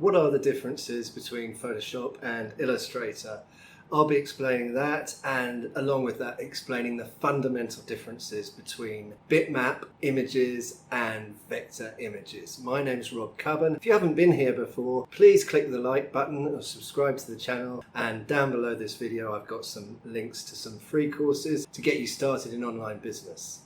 what are the differences between Photoshop and Illustrator? I'll be explaining that, and along with that explaining the fundamental differences between bitmap images and vector images. My name is Rob Cubban. If you haven't been here before, please click the like button or subscribe to the channel, and down below this video I've got some links to some free courses to get you started in online business.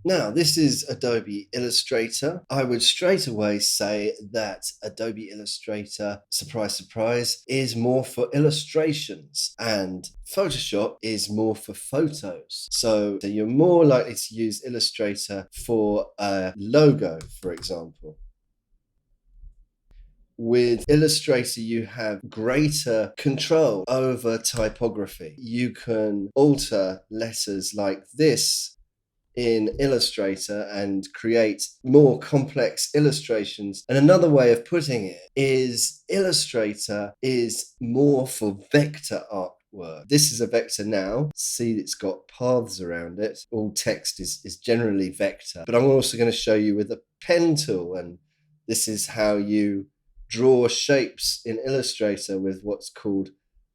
Now, this is Adobe Illustrator. I would straight away say that Adobe Illustrator, surprise, surprise, is more for illustrations and Photoshop is more for photos. So you're more likely to use Illustrator for a logo, for example. With Illustrator, you have greater control over typography. You can alter letters like this in Illustrator and create more complex illustrations. And another way of putting it is Illustrator is more for vector artwork. This is a vector now. See, it's got paths around it. All text is generally vector. But I'm also going to show you with a pen tool, and this is how you draw shapes in Illustrator with what's called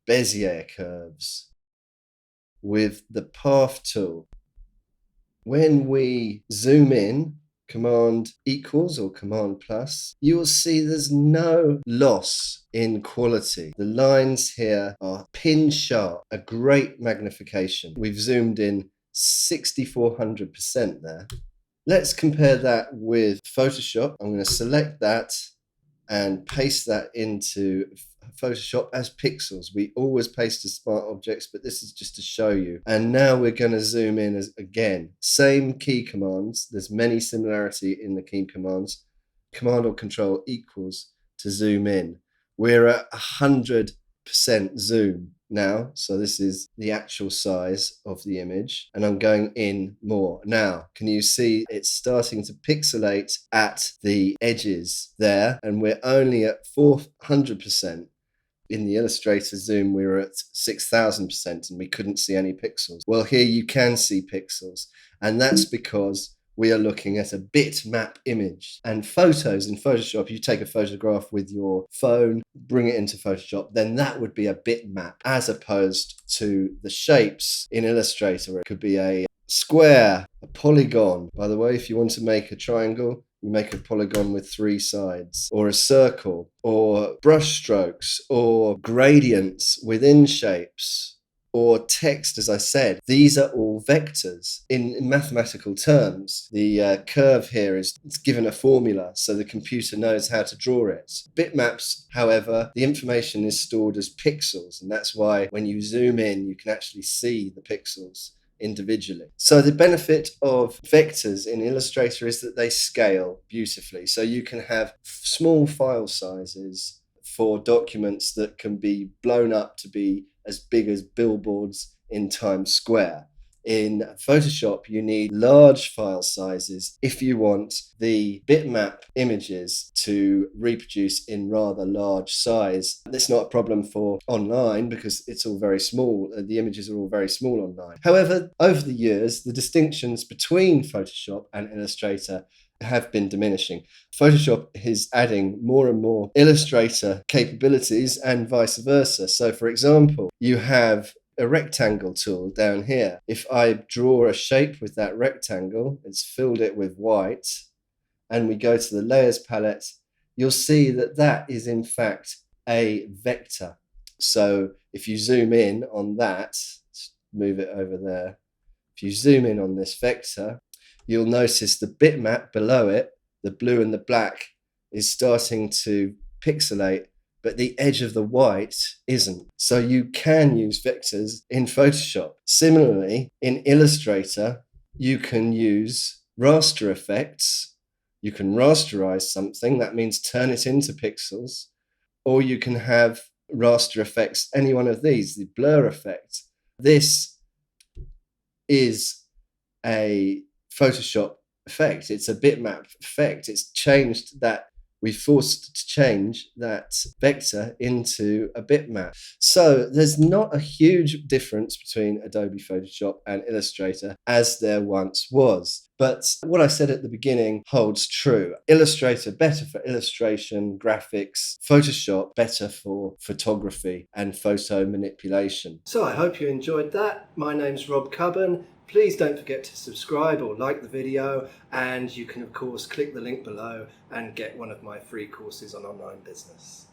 Bezier curves with the path tool. When we zoom in, Command equals or Command plus, you will see there's no loss in quality. The lines here are pin sharp, a great magnification. We've zoomed in 6400% there. Let's compare that with Photoshop. I'm going to select that and paste that into Photoshop as pixels. We always paste as smart objects, but this is just to show you. And now we're going to zoom in as again, same key commands. There's many similarity in the key commands. Command or Control equals to zoom in. We're at 100% zoom now. So this is the actual size of the image, and I'm going in more. Now, can you see it's starting to pixelate at the edges there, and we're only at 400%. In the Illustrator zoom, we were at 6,000% and we couldn't see any pixels. Well, here you can see pixels, and that's because we are looking at a bitmap image. And photos in Photoshop, you take a photograph with your phone, bring it into Photoshop, then that would be a bitmap, as opposed to the shapes in Illustrator. It could be a square, a polygon. By the way, if you want to make a triangle, you make a polygon with 3 sides, or a circle, or brush strokes, or gradients within shapes, or text, as I said. These are all vectors. In mathematical terms, the curve here is given a formula, so the computer knows how to draw it. Bitmaps, however, the information is stored as pixels, and that's why when you zoom in, you can actually see the pixels individually. So the benefit of vectors in Illustrator is that they scale beautifully. So you can have small file sizes for documents that can be blown up to be as big as billboards in Times Square. In Photoshop, you need large file sizes if you want the bitmap images to reproduce in rather large size. That's not a problem for online because it's all very small. The images are all very small online. However, over the years, the distinctions between Photoshop and Illustrator have been diminishing. Photoshop is adding more and more Illustrator capabilities and vice versa. So, for example, you have a rectangle tool down here. If I draw a shape with that rectangle, it's filled it with white, and we go to the layers palette, you'll see that that is in fact a vector. So if you zoom in on that, let's move it over there. If you zoom in on this vector, you'll notice the bitmap below it, the blue and the black, is starting to pixelate, but the edge of the white isn't. So you can use vectors in Photoshop. Similarly, in Illustrator, you can use raster effects. You can rasterize something, that means turn it into pixels, or you can have raster effects, any one of these, the blur effect. This is a Photoshop effect. It's a bitmap effect. It's changed that we forced to change that vector into a bitmap. So there's not a huge difference between Adobe Photoshop and Illustrator as there once was. But what I said at the beginning holds true. Illustrator better for illustration, graphics, Photoshop better for photography and photo manipulation. So I hope you enjoyed that. My name's Rob Cubban. Please don't forget to subscribe or like the video, and you can of course click the link below and get one of my free courses on online business.